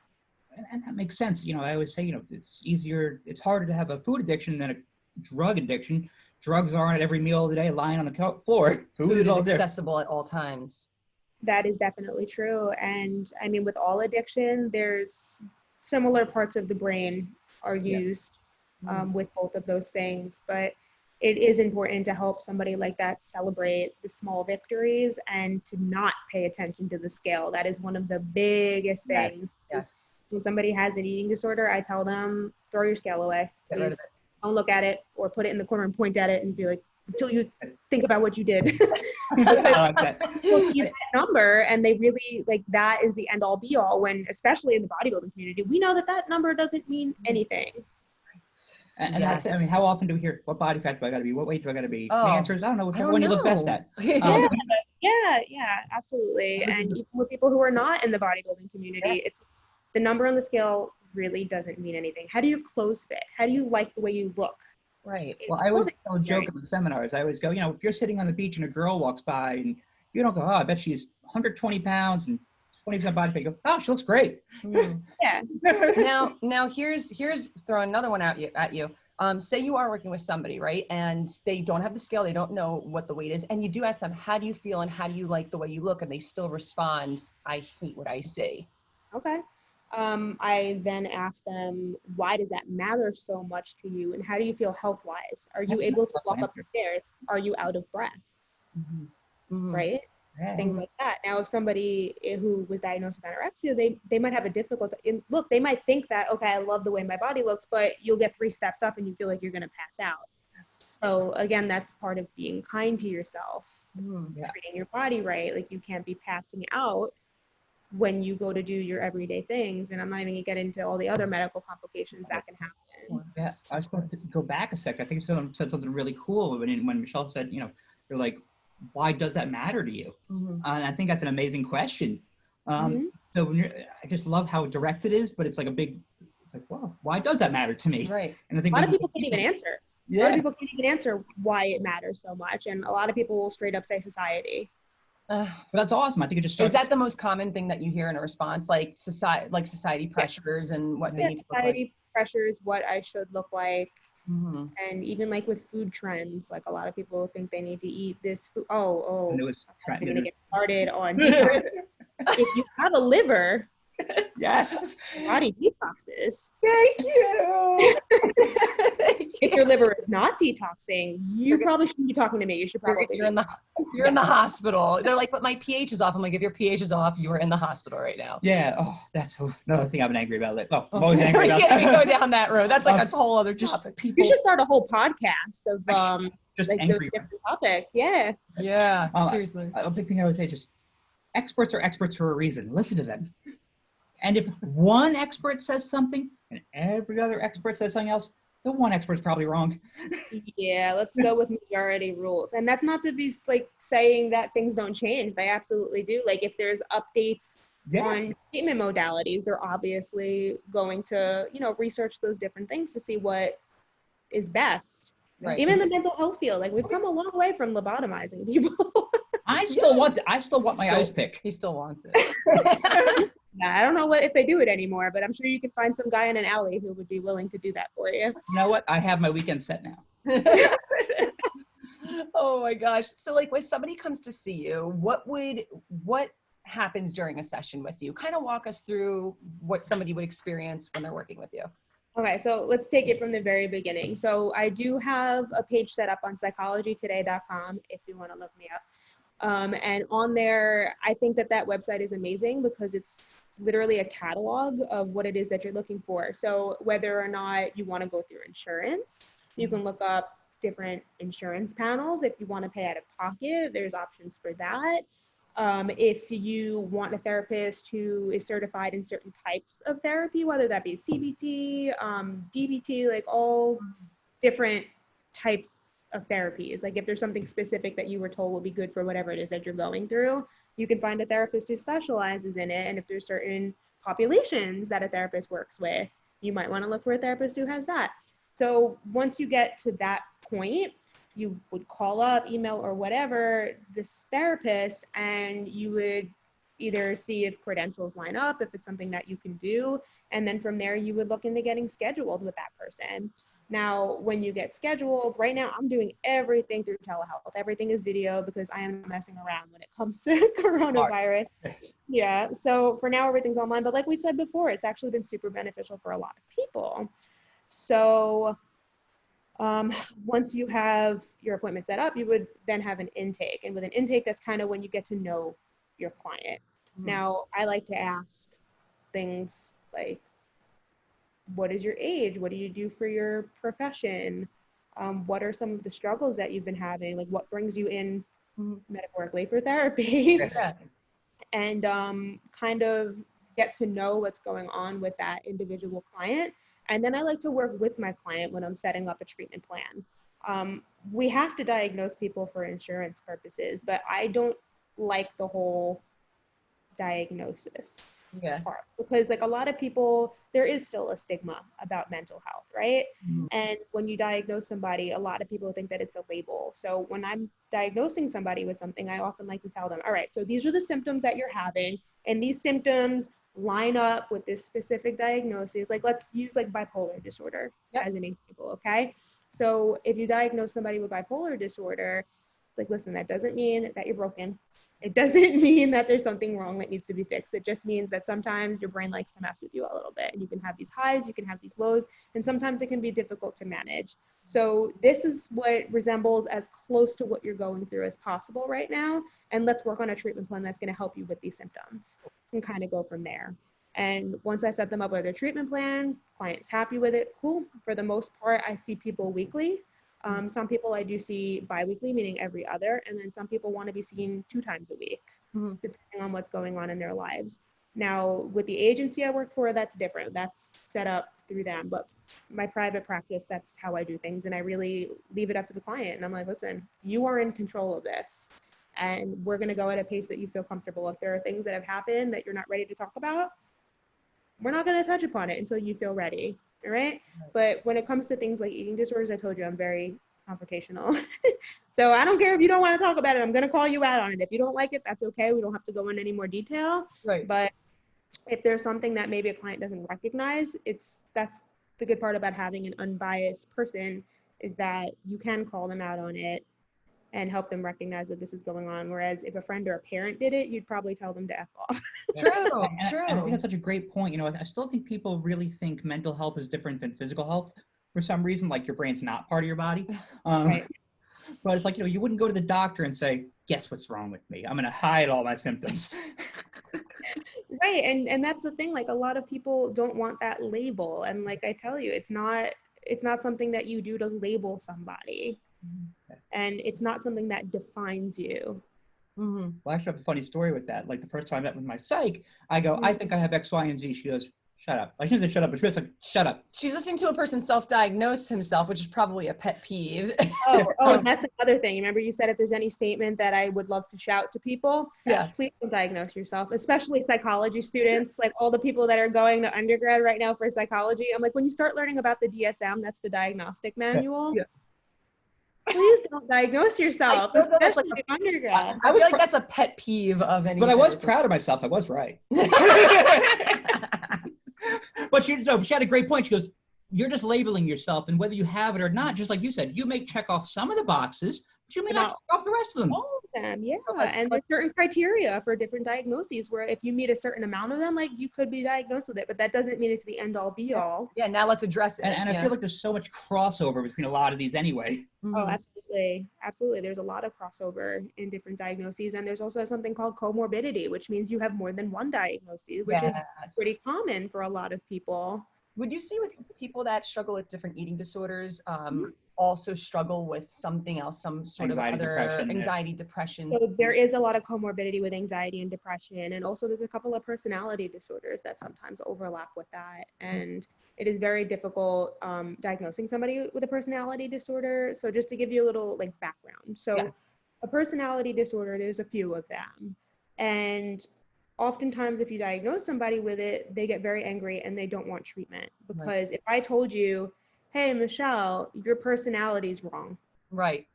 And that makes sense. I always say, it's harder to have a food addiction than a drug addiction. Drugs aren't at every meal of the day lying on the floor. Food is all there. Accessible at all times. That is definitely true. And I mean, with all addiction, there's similar parts of the brain are used with both of those things. But it is important to help somebody like that celebrate the small victories and to not pay attention to the scale. That is one of the biggest things. Yes. When somebody has an eating disorder, I tell them, throw your scale away. Get rid of it. Don't look at it or put it in the corner and point at it and be like, until you think about what you did. I like that. People see that number and they really like that is the end all be all, when especially in the bodybuilding community, we know that that number doesn't mean anything. And that's it. I mean, how often do we hear, what body fat do I got to be? What weight do I got to be? Oh, The answer is, I don't know, whichever don't one you look best know. at. Yeah, absolutely. And even with people who are not in the bodybuilding community, it's the number on the scale really doesn't mean anything. How do you close fit? How do you like the way you look? Right. Well, I always tell a joke in the seminars. I always go, you know, if you're sitting on the beach and a girl walks by and you don't go, oh, I bet she's 120 pounds and 20% body fat. You go, oh, she looks great. Yeah. Now here's throwing another one at you. Say you are working with somebody, right? And they don't have the scale, they don't know what the weight is. And you do ask them, how do you feel and how do you like the way you look? And they still respond, I hate what I see. Okay. I then ask them, why does that matter so much to you? And how do you feel health-wise? Are you able to walk up the stairs? Are you out of breath? Right? Yeah. Things like that. Now, if somebody who was diagnosed with anorexia, they might have a difficulty. Look, they might think that, okay, I love the way my body looks, but you'll get 3 steps up and you feel like you're going to pass out. So again, that's part of being kind to yourself, treating your body right. Like you can't be passing out when you go to do your everyday things. And I'm not even gonna get into all the other medical complications that can happen. Yeah, I was going to go back a second. I think you said something really cool when Michelle said, you know, you're like, why does that matter to you? And I think that's an amazing question. So when I just love how direct it is, but it's like it's like, well, why does that matter to me? Right. And I think a lot of people can't even answer. A lot of people can't even answer why it matters so much. And a lot of people will straight up say society. But that's awesome. I think it just is that the most common thing that you hear in a response, like society pressures and what they need to look like? Society pressures, what I should look like. And even like with food trends, like a lot of people think they need to eat this food. I'm going to get started on detox. If you have a liver, yes, body detoxes. Thank you. If your liver is not detoxing, you probably shouldn't be talking to me. You should probably you're in the hospital. They're like, but my pH is off. I'm like, if your pH is off, you are in the hospital right now. Yeah. Oh, that's another thing I've been angry about. I'm always angry about. We go down that road. That's like a whole other topic. You should start a whole podcast of just like angry those different topics. Yeah. Seriously. A big thing I would say, just experts are experts for a reason. Listen to them. And if one expert says something and every other expert says something else, the one expert's probably wrong. Yeah, let's go with majority rules. And that's not to be like saying that things don't change. They absolutely do. Like if there's updates on treatment modalities, they're obviously going to, research those different things to see what is best. Right. Even in the mental health field, like we've come a long way from lobotomizing people. I still want my ice pick. He still wants it. Yeah, I don't know if they do it anymore, but I'm sure you could find some guy in an alley who would be willing to do that for you. You know what? I have my weekend set now. Oh my gosh. So like when somebody comes to see you, what happens during a session with you? Kind of walk us through what somebody would experience when they're working with you. Okay, so let's take it from the very beginning. So I do have a page set up on psychologytoday.com if you want to look me up. And on there, I think that website is amazing because it's literally a catalog of what it is that you're looking for. So whether or not you want to go through insurance, you can look up different insurance panels. If you want to pay out of pocket, there's options for that. If you want a therapist who is certified in certain types of therapy, whether that be CBT, DBT, like all different types of therapies. Like if there's something specific that you were told will be good for whatever it is that you're going through, you can find a therapist who specializes in it. And if there's certain populations that a therapist works with, you might want to look for a therapist who has that. So once you get to that point, you would call up, email, or whatever this therapist, and you would either see if credentials line up, if it's something that you can do. And then from there, you would look into getting scheduled with that person. Now, when you get scheduled, right now, I'm doing everything through telehealth. Everything is video because I am messing around when it comes to coronavirus. Yeah, so for now, everything's online. But like we said before, it's actually been super beneficial for a lot of people. So once you have your appointment set up, you would then have an intake. And with an intake, that's kind of when you get to know your client. Now, I like to ask things like, what is your age? What do you do for your profession? What are some of the struggles that you've been having? Like what brings you in metaphorically for therapy? Yeah. And kind of get to know what's going on with that individual client. And then I like to work with my client when I'm setting up a treatment plan. We have to diagnose people for insurance purposes, but I don't like the whole diagnosis part, because like a lot of people, there is still a stigma about mental health, right? And when you diagnose somebody, a lot of people think that it's a label. So when I'm diagnosing somebody with something, I often like to tell them, all right, so these are the symptoms that you're having, and these symptoms line up with this specific diagnosis. Like let's use like bipolar disorder as an example, okay? So if you diagnose somebody with bipolar disorder, it's like, listen, that doesn't mean that you're broken. It doesn't mean that there's something wrong that needs to be fixed. It just means that sometimes your brain likes to mess with you a little bit, and you can have these highs, you can have these lows, and sometimes it can be difficult to manage. So this is what resembles as close to what you're going through as possible right now. And let's work on a treatment plan that's going to help you with these symptoms and kind of go from there. And once I set them up with a treatment plan, client's happy with it, cool. For the most part, I see people weekly. Some people I do see bi-weekly, meaning every other, and then some people want to be seen 2 times a week, depending on what's going on in their lives. Now, with the agency I work for, that's different. That's set up through them. But my private practice, that's how I do things. And I really leave it up to the client. And I'm like, listen, you are in control of this. And we're going to go at a pace that you feel comfortable. If there are things that have happened that you're not ready to talk about, we're not going to touch upon it until you feel ready. All right. But when it comes to things like eating disorders, I told you I'm very confrontational. So I don't care if you don't want to talk about it. I'm going to call you out on it. If you don't like it, that's okay. We don't have to go into any more detail. Right. But if there's something that maybe a client doesn't recognize, that's the good part about having an unbiased person, is that you can call them out on it and help them recognize that this is going on. Whereas if a friend or a parent did it, you'd probably tell them to F off. True. And I think that's such a great point. You know, I still think people really think mental health is different than physical health for some reason, like your brain's not part of your body. Right. But it's like, you know, you wouldn't go to the doctor and say, guess what's wrong with me? I'm going to hide all my symptoms. Right. And that's the thing, like a lot of people don't want that label. And like I tell you, it's not something that you do to label somebody. And it's not something that defines you. Well, I actually have a funny story with that. Like the first time I met with my psych, I go, I think I have X, Y, and Z. She goes, shut up. I shouldn't say shut up, but she was like, shut up. She's listening to a person self-diagnose himself, which is probably a pet peeve. Oh, that's another thing. Remember you said if there's any statement that I would love to shout to people, please don't diagnose yourself, especially psychology students, like all the people that are going to undergrad right now for psychology. I'm like, when you start learning about the DSM, that's the diagnostic manual. Please don't diagnose yourself, especially like undergrad. I feel like that's a pet peeve of any. But I was proud of myself. I was right. But she had a great point. She goes, you're just labeling yourself, and whether you have it or not, just like you said, you may check off some of the boxes, but you may not check off the rest of them. All of them, yeah. And there's certain criteria for different diagnoses where if you meet a cerern amount of them, like you could be diagnosed with it, but that doesn't mean it's the end all be all. Yeah, now let's address it. And I feel like there's so much crossover between a lot of these anyway. Oh, absolutely. Absolutely. There's a lot of crossover in different diagnoses. And there's also something called comorbidity, which means you have more than one diagnosis, which is pretty common for a lot of people. Would you see with people that struggle with different eating disorders also struggle with something else, some sort of other anxiety, depression? So there is a lot of comorbidity with anxiety and depression. And also there's a couple of personality disorders that sometimes overlap with that. And it is very difficult diagnosing somebody with a personality disorder. So just to give you a little like background. So a personality disorder, there's a few of them. And oftentimes if you diagnose somebody with it, they get very angry and they don't want treatment. Because if I told you, hey, Michelle, your personality is wrong. Right.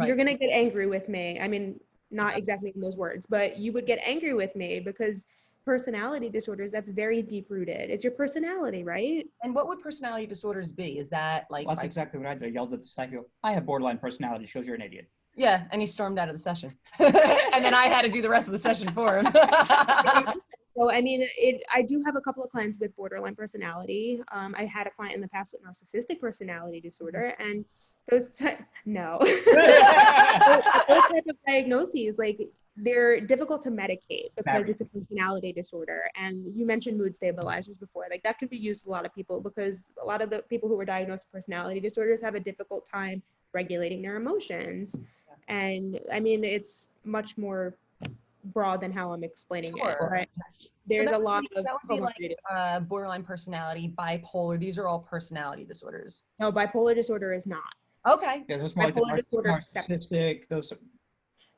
You're going to get angry with me. I mean, not exactly in those words, but you would get angry with me because personality disorders, that's very deep rooted. It's your personality, right? And what would personality disorders be? Is that like... Well, that's exactly what I did. I yelled at the psycho. I have borderline personality. Shows you're an idiot. Yeah, and he stormed out of the session. And then I had to do the rest of the session for him. So, I mean, I do have a couple of clients with borderline personality. I had a client in the past with narcissistic personality disorder, and those type of diagnoses, like they're difficult to medicate because Very. it's a personality disorder. And you mentioned mood stabilizers before, like that can be used with a lot of people because a lot of the people who were diagnosed with personality disorders have a difficult time regulating their emotions. And I mean, it's much more broad than how I'm explaining it, Sure. but So there's a lot of that would be like borderline personality, bipolar. These are all personality disorders. no, bipolar disorder is not. Okay. Yeah, those more like the Bipolar disorder is separate. narcissistic, those.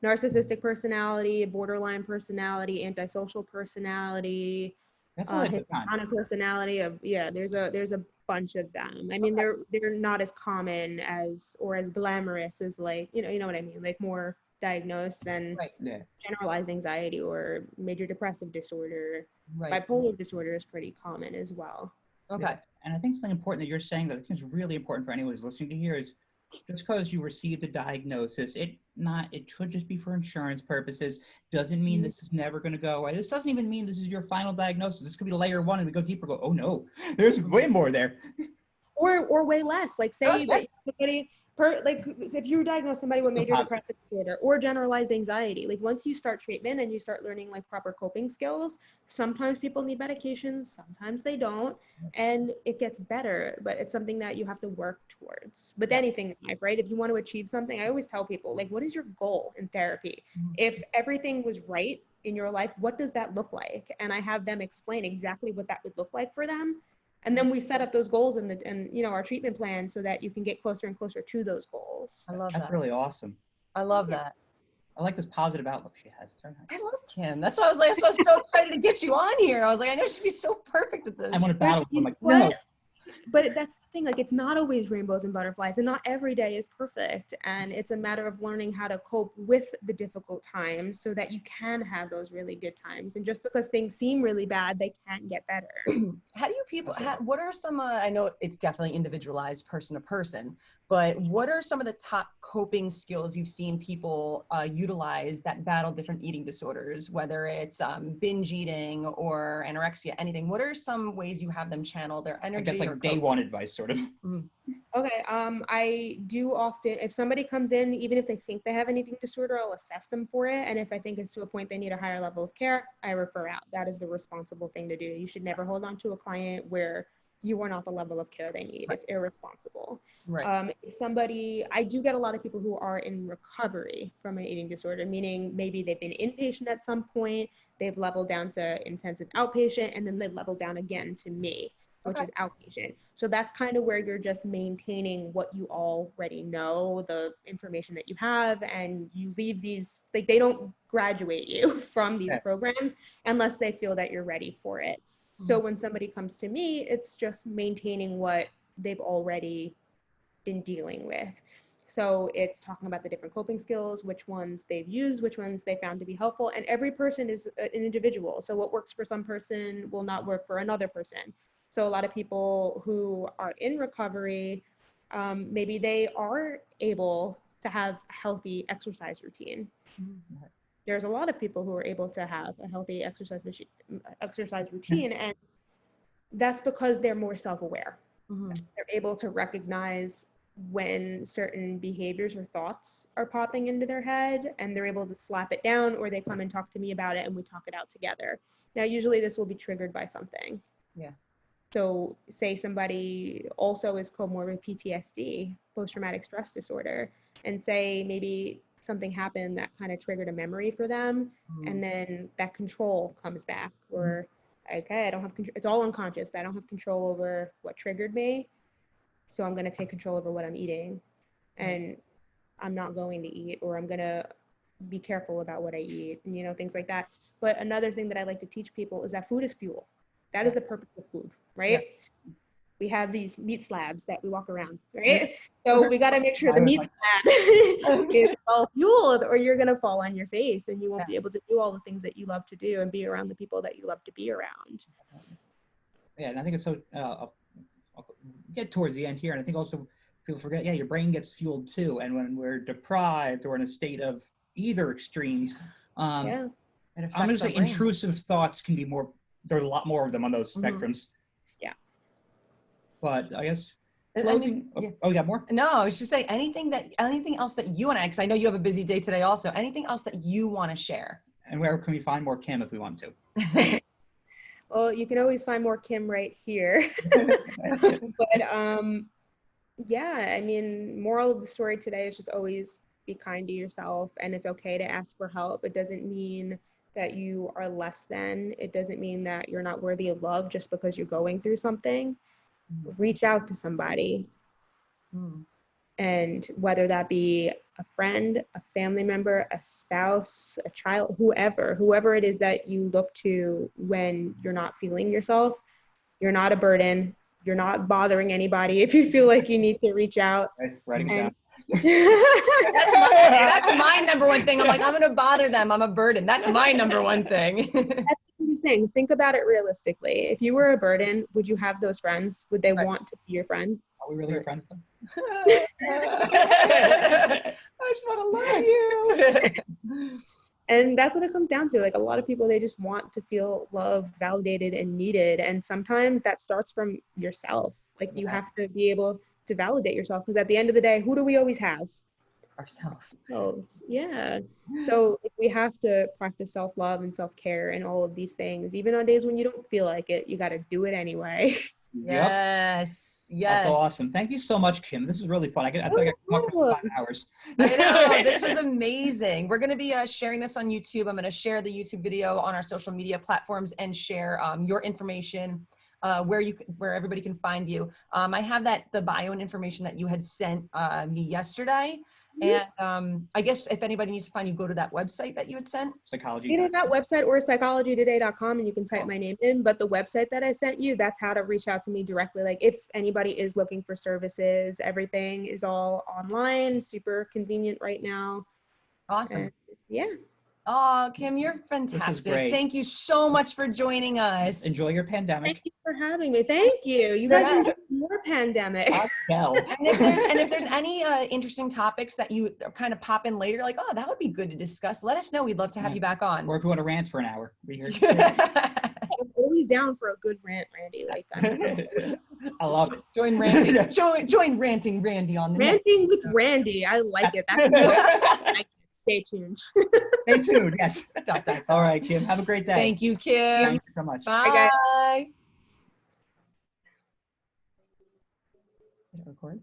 Narcissistic personality, borderline personality, antisocial personality, That's a lot of histrionic personality. There's a bunch of them. I mean, they're not as common as or as glamorous as like you know what I mean, like more diagnosed than Right. Yeah. generalized anxiety or major depressive disorder. Right. Bipolar disorder is pretty common as well. Okay. Yeah. And I think something important that you're saying that I think is really important for anyone who's listening to hear is just because you received a diagnosis, it should just be for insurance purposes. Doesn't mean this is never going to go away. This doesn't even mean this is your final diagnosis. This could be layer 1 and we go deeper, go, oh no, there's way more there. Or way less. Like say that somebody if you diagnose somebody with major depressive disorder or generalized anxiety, like once you start treatment and you start learning like proper coping skills, sometimes people need medications, sometimes they don't, and it gets better, but it's something that you have to work towards. With anything in life, right? If you want to achieve something, I always tell people, like, what is your goal in therapy? If everything was right in your life, what does that look like? And I have them explain exactly what that would look like for them. And then we set up those goals and our treatment plan so that you can get closer and closer to those goals. I love That's that. really awesome. I love that. I like this positive outlook she has. It's very nice. I love Kim. That's why I was like, so I was so excited to get you on here. I was like, I know she'd be so perfect at this. I want to battle with them. I'm like, no. But that's the thing, like it's not always rainbows and butterflies and not every day is perfect. And it's a matter of learning how to cope with the difficult times so that you can have those really good times. And just because things seem really bad, they can get better. How do you people, what are some, I know it's definitely individualized person to person, but what are some of the top coping skills you've seen people utilize that battle different eating disorders, whether it's binge eating or anorexia, anything? What are some ways you have them channel their energy? I guess like day one advice, sort of. Okay, I do often, if somebody comes in, even if they think they have an eating disorder, I'll assess them for it. And if I think it's to a point they need a higher level of care, I refer out. That is the responsible thing to do. You should never hold on to a client where you are not the level of care they need. It's irresponsible. Right. I do get a lot of people who are in recovery from an eating disorder, meaning maybe they've been inpatient at some point, they've leveled down to intensive outpatient, and then they level down again to me, which is outpatient. So that's kind of where you're just maintaining what you already know, the information that you have, and you leave these, like they don't graduate you from these programs unless they feel that you're ready for it. So when somebody comes to me, it's just maintaining what they've already been dealing with. So it's talking about the different coping skills, which ones they've used, which ones they found to be helpful. And every person is an individual. So what works for some person will not work for another person. So a lot of people who are in recovery, maybe they are able to have a healthy exercise routine. There's a lot of people who are able to have a healthy exercise routine, and that's because they're more self-aware. They're able to recognize when certain behaviors or thoughts are popping into their head, and they're able to slap it down, or they come and talk to me about it and we talk it out together. Now, usually this will be triggered by something. So say somebody also is comorbid PTSD, post-traumatic stress disorder, and say maybe something happened that kind of triggered a memory for them, and then that control comes back, or okay, I don't have control, it's all unconscious, but I don't have control over what triggered me, so I'm going to take control over what I'm eating, and I'm not going to eat, or I'm going to be careful about what I eat, and things like that. But another thing that I like to teach people is that food is fuel. That is the purpose of food, right? We have these meat slabs that we walk around, right? So we got to make sure the meat slab is all fueled, or you're going to fall on your face and you won't be able to do all the things that you love to do and be around the people that you love to be around. Yeah, and I think it's so, I'll get towards the end here, and I think also people forget, your brain gets fueled too, and when we're deprived or in a state of either extremes, I'm going to say intrusive thoughts can be more, there's a lot more of them on those spectrums. Yeah. But I guess closing. Yeah. Oh, you got more? No, I was just saying anything else that you want to, because I know you have a busy day today also, anything else that you want to share? And where can we find more Kim if we want to? Well, you can always find more Kim right here. But yeah, I mean, moral of the story today is just always be kind to yourself, and it's okay to ask for help. It doesn't mean that you are less than. It doesn't mean that you're not worthy of love just because you're going through something. Reach out to somebody. And whether that be a friend, a family member, a spouse, a child, whoever it is that you look to when you're not feeling yourself, you're not a burden. You're not bothering anybody if you feel like you need to reach out. Writing it down. That's my number one thing. I'm like, I'm going to bother them. I'm a burden. That's my number one thing. That's the thing. Think about it realistically. If you were a burden, would you have those friends? Would they want to be your friend? Are we really your friends then? I just want to love you. And that's what it comes down to. Like, a lot of people, they just want to feel loved, validated, and needed. And sometimes that starts from yourself. Like, you have to be able to validate yourself, because at the end of the day, who do we always have? Ourselves. Yeah. So we have to practice self-love and self-care and all of these things. Even on days when you don't feel like it, you got to do it anyway. Yes. Yes. That's awesome. Thank you so much, Kim. This was really fun. I think I could talk for 5 hours. I know. This was amazing. We're going to be sharing this on YouTube. I'm going to share the YouTube video on our social media platforms and share your information, where everybody can find you. I have the bio and information that you had sent me yesterday. And I guess if anybody needs to find you, go to that website that you had sent. Psychology. Either that website or psychologytoday.com, and you can type my name in. But the website that I sent you, that's how to reach out to me directly. Like, if anybody is looking for services, everything is all online, super convenient right now. Awesome. And yeah. Oh, Kim, you're fantastic. great. Thank you so much for joining us. Enjoy your pandemic. Thank you for having me. Thank you. You guys enjoy your pandemic. And if there's any interesting topics that you kind of pop in later, like, oh, that would be good to discuss, let us know. We'd love to have you back on. Or if you want to rant for an hour, we're here. I'm always down for a good rant, Randy. Like, I love it. Join ranting. Join ranting Randy on the ranting with Randy. I like it. That's stay tuned. Stay tuned. Yes. All right, Kim. Have a great day. Thank you, Kim. Thank you so much. Bye. Did it record?